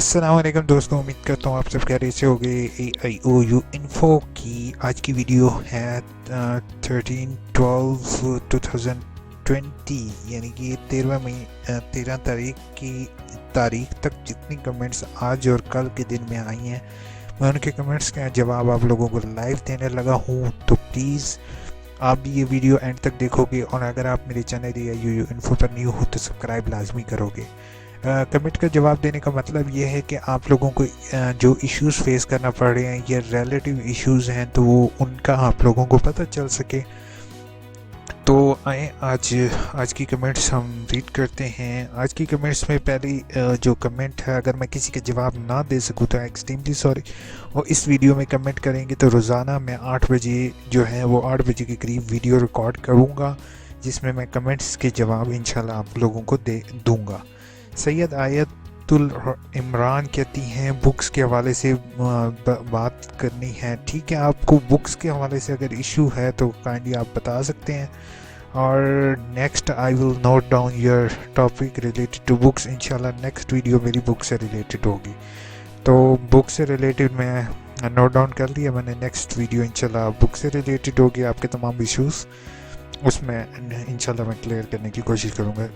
अस्सलाम वालेकुम दोस्तों, उम्मीद करता हूँ आप सब खैरियत से होंगे। AIOU इन्फो की आज की वीडियो है 13/12/2020 यानी कि 13 तारीख की तारीख तक जितनी कमेंट्स आज और कल के दिन में आई हैं, मैं उनके कमेंट्स का जवाब आप लोगों को लाइव देने लगा हूँ। तो प्लीज़ आप भी ये वीडियो एंड तक देखोगे, और अगर आप मेरे चैनल AIOU इन्फो पर न्यू हो तो सब्सक्राइब लाजमी करोगे। कमेंट का जवाब देने का मतलब ये है कि आप लोगों को जो इश्यूज़ फेस करना पड़ रहे हैं, ये रिलेटिव इश्यूज़ हैं, तो वो उनका आप लोगों को पता चल सके। तो आए आज की कमेंट्स हम रीड करते हैं। आज की कमेंट्स में पहली जो कमेंट है, अगर मैं किसी का जवाब ना दे सकूँ तो एक्सट्रीमली सॉरी। और इस वीडियो में कमेंट करेंगे तो रोज़ाना मैं 8 बजे जो है वो 8 बजे के करीब वीडियो रिकॉर्ड करूँगा, जिसमें मैं कमेंट्स के जवाब इंशाल्लाह आप लोगों को दे दूँगा। सैयद आयतुल इमरान कहती हैं बुक्स के हवाले से बात करनी है। ठीक है, आपको बुक्स के हवाले से अगर इशू है तो काइंडली आप बता सकते हैं, और next I will note down your topic related to books. इंशाल्लाह नेक्स्ट वीडियो मेरी बुक से रिलेटेड होगी, तो बुक से रिलेटेड मैं नोट डाउन कर लिया मैंने। नेक्स्ट वीडियो इंशाल्लाह बुक से रिलेटेड होगी, आपके तमाम इश्यूज़ उसमें इंशाल्लाह मैं क्लियर करने की कोशिश करूँगा।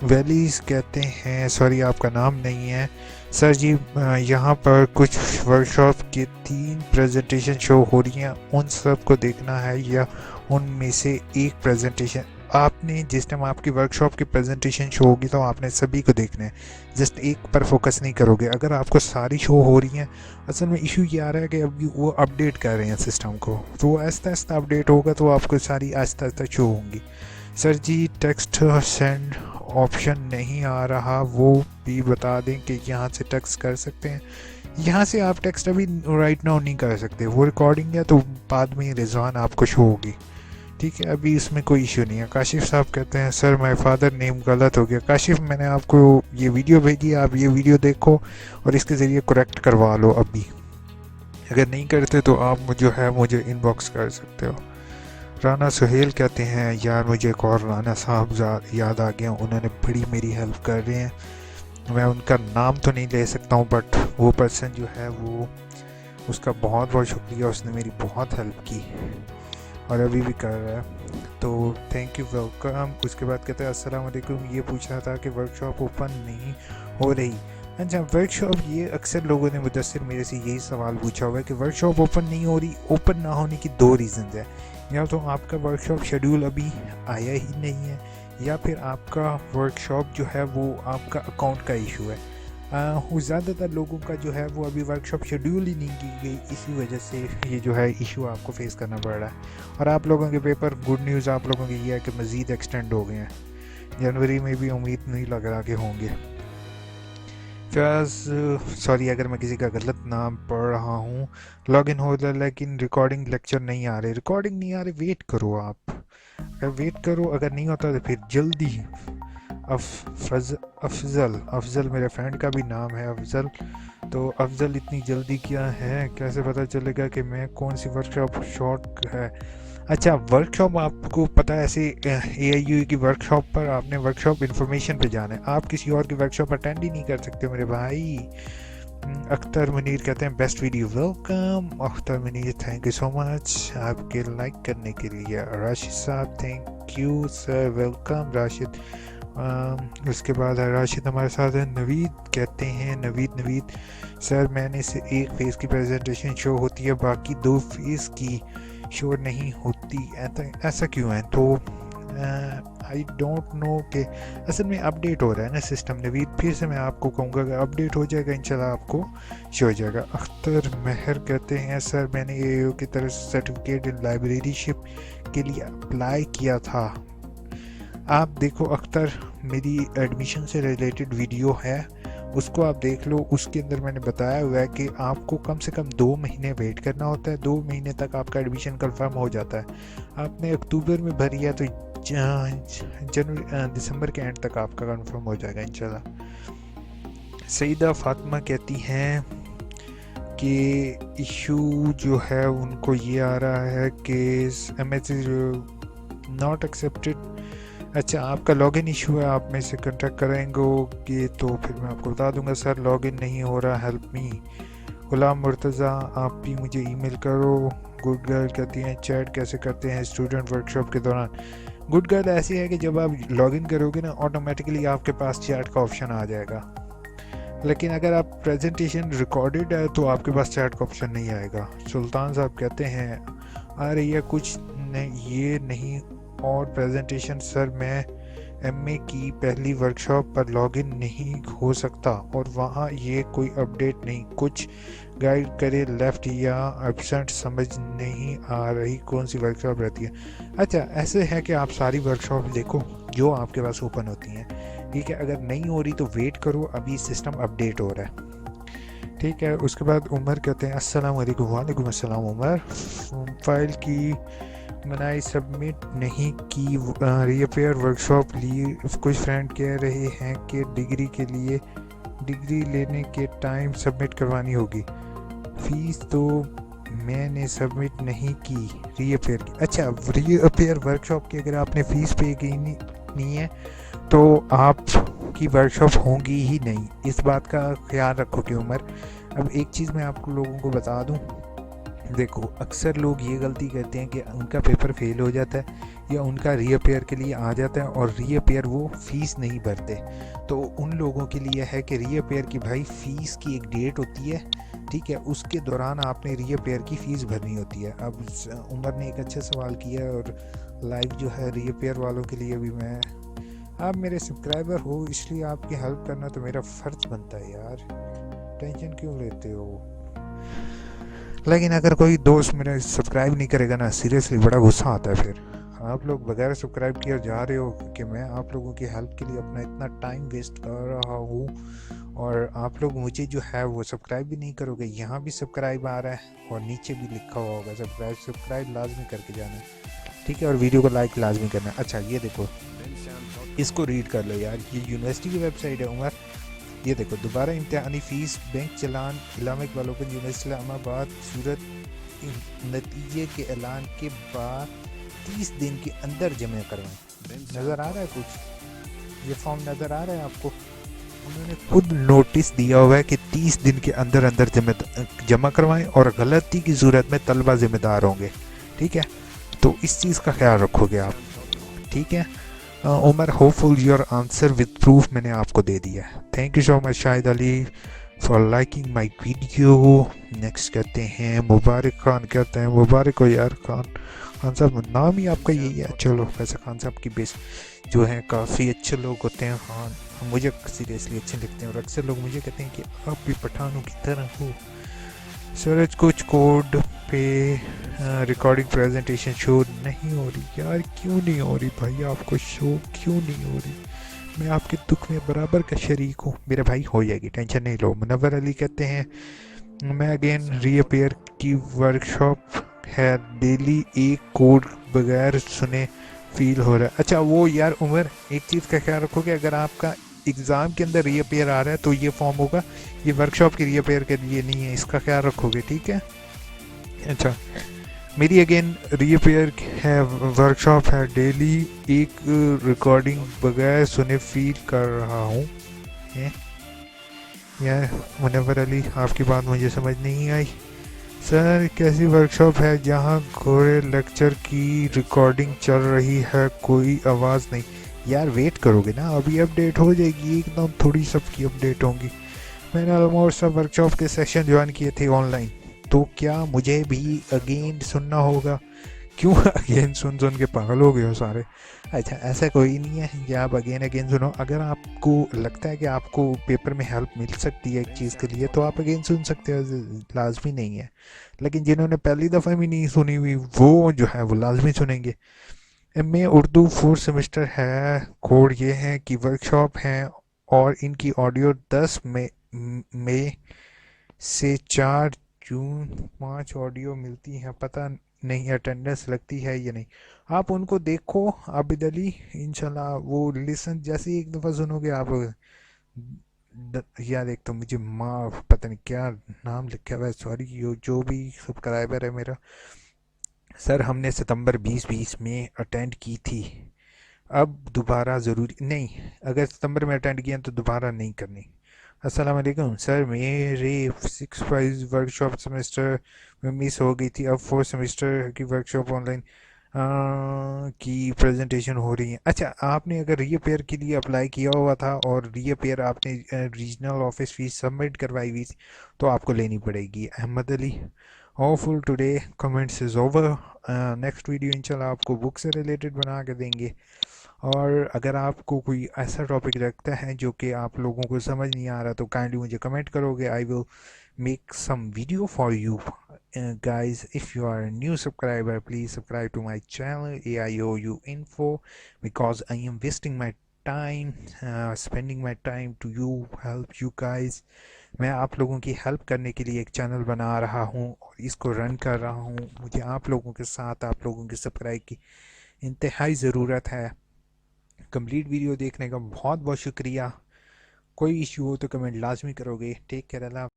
वैलीज़ कहते हैं, सॉरी आपका नाम नहीं है सर जी, यहाँ पर कुछ वर्कशॉप की 3 प्रेजेंटेशन शो हो रही हैं, उन सब को देखना है या उनमें से एक प्रेजेंटेशन? आपने जिस टाइम आपकी वर्कशॉप की प्रेजेंटेशन शो होगी तो आपने सभी को देखना है, जस्ट एक पर फोकस नहीं करोगे। अगर आपको सारी शो हो रही हैं, असल में इशू ये आ रहा है कि अभी वो अपडेट कर रहे हैं सिस्टम को, तो वो आहिस्ता आहिस्ता अपडेट होगा तो आपको सारी आहिस्ता आहिस्ता शो होंगी। सर जी टेक्स्ट सेंड ऑप्शन नहीं आ रहा, वो भी बता दें कि यहाँ से टेक्स्ट कर सकते हैं। यहाँ से आप टेक्स्ट अभी राइट नाउ नहीं कर सकते, वो रिकॉर्डिंग है तो बाद में रिजवान आपको शो होगी। ठीक है, अभी इसमें कोई इशू नहीं है। काशिफ साहब कहते हैं सर माय फादर नेम गलत हो गया। काशिफ, मैंने आपको ये वीडियो भेजी, आप ये वीडियो देखो और इसके ज़रिए करेक्ट करवा लो अभी। अगर नहीं करते तो आप जो है मुझे इनबॉक्स कर सकते हो। राना सुहेल कहते हैं यार मुझे एक और राना साहब याद आ गया, उन्होंने बड़ी मेरी हेल्प कर रहे हैं। मैं उनका नाम तो नहीं ले सकता हूँ, बट वो पर्सन जो है वो, उसका बहुत बहुत शुक्रिया, उसने मेरी बहुत हेल्प की और अभी भी कर रहा है, तो थैंक यू, वेलकम। उसके बाद कहते हैं अस्सलाम वालेकुम, ये पूछ रहा था कि वर्कशॉप ओपन नहीं हो रही। अच्छा, वर्कशॉप, ये अक्सर लोगों ने मुदस्सिर मेरे से यही सवाल पूछा हुआ है कि वर्कशॉप ओपन नहीं हो रही। ओपन ना होने की 2 रीज़न है, या तो आपका वर्कशॉप शेड्यूल अभी आया ही नहीं है, या फिर आपका वर्कशॉप जो है वो आपका अकाउंट का इशू है। ज़्यादातर लोगों का जो है वो अभी वर्कशॉप शेड्यूल ही नहीं की गई, इसी वजह से ये जो है इशू आपको फेस करना पड़ रहा है। और आप लोगों के पेपर, गुड न्यूज़ आप लोगों की ये है कि मज़ीद एक्सटेंड हो गए हैं, जनवरी में भी उम्मीद नहीं लग रहा कि होंगे। फयाज, सॉरी अगर मैं किसी का गलत नाम पढ़ रहा हूँ। लॉग इन हो रहा लेकिन रिकॉर्डिंग लेक्चर नहीं आ रहे। रिकॉर्डिंग नहीं आ रही, वेट करो आप, अगर वेट करो, अगर नहीं होता तो फिर जल्दी। अफजल मेरे फ्रेंड का भी नाम है अफजल, तो अफजल इतनी जल्दी क्या है, कैसे पता चलेगा कि मैं कौन सी वर्कशॉप शॉर्ट है? अच्छा, वर्कशॉप आपको पता है, ऐसे AIOU की वर्कशॉप पर आपने वर्कशॉप इन्फॉर्मेशन पे जाना है, आप किसी और की वर्कशॉप अटेंड ही नहीं कर सकते मेरे भाई। अख्तर मुनीर कहते हैं best video, welcome Akhtar Munir, thank you so much आपके लाइक करने के लिए। राशिद साहब thank you sir, welcome Rashid. उसके बाद राशिद हमारे साथ है। नवीद कहते हैं, नवीद सर मैंने से एक फेस की प्रेजेंटेशन शो होती है, बाकी 2 फेस की शो नहीं होती, ऐसा क्यों है? तो आई डोंट नो कि असल में अपडेट हो रहा है ना सिस्टम। नवीद, फिर से मैं आपको कहूँगा कि अपडेट हो जाएगा इंशाल्लाह आपको शो हो जाएगा। अख्तर महर कहते हैं सर मैंने AIOU की तरफ से सर्टिफिकेट इन लाइब्रेरीशिप के लिए अप्लाई किया था। आप देखो अख्तर, मेरी एडमिशन से रिलेटेड वीडियो है, उसको आप देख लो, उसके अंदर मैंने बताया हुआ है कि आपको कम से कम 2 महीने वेट करना होता है, 2 महीने तक आपका एडमिशन कंफर्म हो जाता है। आपने अक्टूबर में भरी है तो जनवरी दिसंबर के एंड तक आपका कंफर्म हो जाएगा इंशाल्लाह। सईदा फातिमा कहती हैं कि इशू जो है उनको ये आ रहा है कि MSc नॉट एक्सेप्टेड अच्छा, आपका लॉगिन इशू है, आप में से कॉन्टेक्ट करेंगे तो फिर मैं आपको बता दूंगा सर लॉगिन नहीं हो रहा, हेल्प मी। गुलाम मुर्तज़ा, आप भी मुझे ईमेल करो। गुड गर्ल कहती हैं चैट कैसे करते हैं स्टूडेंट वर्कशॉप के दौरान। गुड गर्ल ऐसी है कि जब आप लॉगिन करोगे ना ऑटोमेटिकली आपके पास चैट का ऑप्शन आ जाएगा, लेकिन अगर आप प्रेजेंटेशन रिकॉर्डेड है तो आपके पास चैट का ऑप्शन नहीं आएगा। सुल्तान साहब कहते हैं आ रही है कुछ नहीं, ये नहीं। और प्रेजेंटेशन सर मैं एमए की पहली वर्कशॉप पर लॉगिन नहीं हो सकता और वहाँ ये कोई अपडेट नहीं, कुछ गाइड करे लेफ़्ट या एब्सेंट, समझ नहीं आ रही कौन सी वर्कशॉप रहती है। अच्छा, ऐसे है कि आप सारी वर्कशॉप देखो जो आपके पास ओपन होती हैं, ठीक है। अगर नहीं हो रही तो वेट करो, अभी सिस्टम अपडेट हो रहा है, ठीक है। उसके बाद उमर कहते हैं अस्सलाम वालेकुम। वालेकुम अस्सलाम उमर। फाइल की बनाई सबमिट नहीं की, रीअपेयर वर्कशॉप ली। कुछ फ्रेंड कह रहे हैं कि डिग्री लेने के टाइम सबमिट करवानी होगी। फीस तो मैंने सबमिट नहीं की रीअपेयर की। अच्छा, रीअपेयर वर्कशॉप की अगर आपने फ़ीस पे की नहीं है तो आपकी वर्कशॉप होगी ही नहीं, इस बात का ख्याल रखोगे उमर। अब एक चीज़ मैं आपको लोगों को बता दूं, देखो अक्सर लोग ये गलती करते हैं कि उनका पेपर फेल हो जाता है या उनका रीअपेयर के लिए आ जाता है और रीअपेयर वो फ़ीस नहीं भरते। तो उन लोगों के लिए है कि रीअपेयर की भाई फ़ीस की एक डेट होती है, ठीक है, उसके दौरान आपने रीअपेयर की फ़ीस भरनी होती है। अब उमर ने एक अच्छा सवाल किया है और लाइव जो है रीअपेयर वालों के लिए भी मैं, आप मेरे सब्सक्राइबर हो इसलिए आपकी हेल्प करना तो मेरा फ़र्ज़ बनता है यार, टेंशन क्यों लेते हो। लेकिन अगर कोई दोस्त मेरा सब्सक्राइब नहीं करेगा ना, सीरियसली बड़ा गुस्सा आता है। फिर आप लोग बगैर सब्सक्राइब किए जा रहे हो कि मैं आप लोगों की हेल्प के लिए अपना इतना टाइम वेस्ट कर रहा हूँ और आप लोग मुझे जो है वो सब्सक्राइब भी नहीं करोगे। यहाँ भी सब्सक्राइब आ रहा है और नीचे भी लिखा हुआ होगा सब्सक्राइब लाजमी करके जाना है, ठीक है, और वीडियो को लाइक लाजमी करना है। अच्छा ये देखो, इसको रीड कर लो यार, ये यूनिवर्सिटी की वेबसाइट है उमर। ये देखो, दोबारा इम्तिहानी फ़ीस बैंक चलान इस्लामिक डेवलपमेंट यूनिवर्सिटी इस्लामाबाद सूरत नतीजे के ऐलान के बाद 30 दिन के अंदर जमा करवाएं। नज़र आ रहा है कुछ, ये फॉर्म नज़र आ रहा है आपको, उन्होंने खुद नोटिस दिया हुआ है कि 30 दिन के अंदर अंदर जमा करवाएं और गलती की सूरत में तलबा जिम्मेदार होंगे, ठीक है। तो इस चीज़ का ख्याल रखोगे आप, ठीक है। Umar hopeful your answer with proof मैंने आपको दे दिया है। Thank you so much Shahid Ali for liking my video. Next कहते हैं मुबारक खान, कहते हैं मुबारक हो यार खान साहब, नाम ही आपका यही है। चलो वैसे खान साहब की बेस जो है काफ़ी अच्छे लोग होते हैं, खान मुझे सीरियसली अच्छे लगते हैं और अक्सर लोग मुझे कहते हैं कि आप भी पठानों की तरह हो। सूरज कुछ कोड पे रिकॉर्डिंग प्रेजेंटेशन शो नहीं हो रही यार, क्यों नहीं हो रही भाई, आपको शो क्यों नहीं हो रही। मैं आपके दुख में बराबर का शरीक हूँ मेरे भाई, हो जाएगी टेंशन नहीं लो। मुनव्वर अली कहते हैं मैं अगेन रीअपेयर की वर्कशॉप है डेली, एक कोड बगैर सुने फील हो रहा है। अच्छा वो यार उमर, एक चीज़ का ख्याल रखोगे, अगर आपका एग्ज़ाम के अंदर रीअपेयर आ रहा है तो ये फॉर्म होगा, ये वर्कशॉप की रीअपेयर के लिए नहीं है, इसका ख्याल रखोगे, ठीक है। अच्छा, मेरी अगेन रीअपेयर है वर्कशॉप है डेली, एक रिकॉर्डिंग बगैर सुने फील कर रहा हूँ। यार मुनव्वर अली, आपकी बात मुझे समझ नहीं आई। सर कैसी वर्कशॉप है जहाँ घोड़े लेक्चर की रिकॉर्डिंग चल रही है, कोई आवाज़ नहीं। यार वेट करोगे ना, अभी अपडेट हो जाएगी एकदम, थोड़ी सबकी अपडेट होंगी। मैंने ऑलमोस्ट सब वर्कशॉप के सेशन ज्वाइन किए थे ऑनलाइन, तो क्या मुझे भी अगेन सुनना होगा? क्यों अगेन सुन सुन के पागल हो गए हो सारे? अच्छा ऐसा कोई नहीं है कि आप अगेन अगेन सुनो, अगर आपको लगता है कि आपको पेपर में हेल्प मिल सकती है एक चीज़ के लिए तो आप अगेन सुन सकते हो, लाजमी नहीं है। लेकिन जिन्होंने पहली दफ़ा भी नहीं सुनी हुई वो जो है वो लाजमी सुनेंगे। एमए उर्दू 4th सेमेस्टर है, कोड ये है कि वर्कशॉप है और इनकी ऑडियो 10 मई से 4 जून 5 ऑडियो मिलती हैं, पता नहीं अटेंडेंस लगती है या नहीं। आप उनको देखो आबिद अली, इंशाल्लाह वो लिसन जैसे ही एक दफ़ा सुनोगे आप यार, एक तो मुझे माँ पता नहीं क्या नाम लिखा हुआ है, सॉरी, जो भी सब्सक्राइबर है मेरा, सर हमने सितंबर 2020 में अटेंड की थी अब दोबारा ज़रूरी नहीं, अगर सितंबर में अटेंड किया तो दोबारा नहीं करनी। अस्सलाम वालेकुम सर, मेरे 6 वर्कशॉप सेमेस्टर में मिस हो गई थी, अब 4 सेमेस्टर की वर्कशॉप ऑनलाइन की प्रेजेंटेशन हो रही है। अच्छा, आपने अगर रीअपेयर के लिए अप्लाई किया हुआ था और रीअपेयर आपने रीजनल ऑफिस फीस सबमिट करवाई हुई थी तो आपको लेनी पड़ेगी। Ahmad Ali, hopeful today comments is over. Next video इंशाल्लाह आपको बुक से रिलेटेड बना के देंगे। और अगर आपको कोई ऐसा टॉपिक लगता है जो कि आप लोगों को समझ नहीं आ रहा तो काइंडली मुझे कमेंट करोगे, I will make some video for you. Guys, if you are a new subscriber, please subscribe to my channel AIOU Info, because I am wasting my time, spending my time to you, help you guys. मैं आप लोगों की help करने के लिए एक channel बना रहा हूँ और इसको रन कर रहा हूँ। मुझे आप लोगों के साथ आप लोगों के सब्सक्राइब की इंतहाई ज़रूरत है। कंप्लीट वीडियो देखने का बहुत बहुत शुक्रिया। कोई इशू हो तो कमेंट लाजमी करोगे। टेक केयर, अल्लाह।